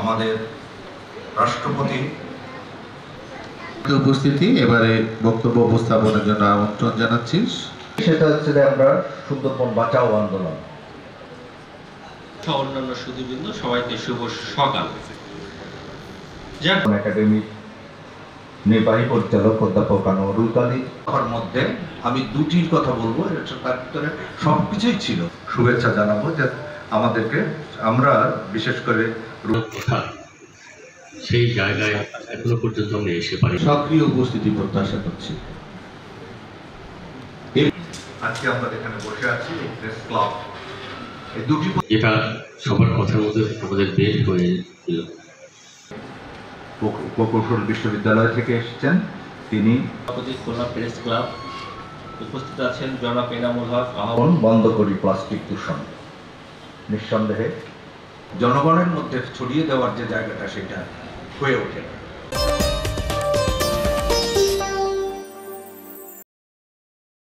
আমাদের রাষ্ট্রপতি উপস্থিতি এবারে বক্তব্য উপস্থাপনের জন্য আমন্ত্রণ জানাচ্ছি। সেটা হচ্ছে যে আমরা সুন্দরবন বাঁচাও আন্দোলন। অন্যান্য সুধীবৃন্দ সবাইকে শুভ সকাল। একাডেমির নির্বাহী পরিচালক অধ্যাপক আনোয়ারুল কালী মধ্যে আমি দুটির কথা বলবো, তার ভিতরে সবকিছুই ছিল। শুভেচ্ছা জানাবো যে আমাদেরকে আমরা বিশেষ করে সেই জায়গায় এখনো পর্যন্ত আমরা এসে পারি। সক্রিয় উপস্থিতি প্রত্যাশা করছি। আজকে আমরা এখানে বসে আছি প্রেস ক্লাব, এই দুটি যেটা সবার কথার মধ্যে আমাদের বের হয়েছিল। প্রকৌশল বিশ্ববিদ্যালয় থেকে এসেছেন তিনি। খুলনা প্রেস ক্লাব উপস্থিত আছেন জনাব এনামুল হক। বন্ধ করি প্লাস্টিক দূষণ। নিঃসন্দেহে জনগণের মধ্যে ছড়িয়ে দেওয়ার যে জায়গাটা সেটা হয়ে ওঠে।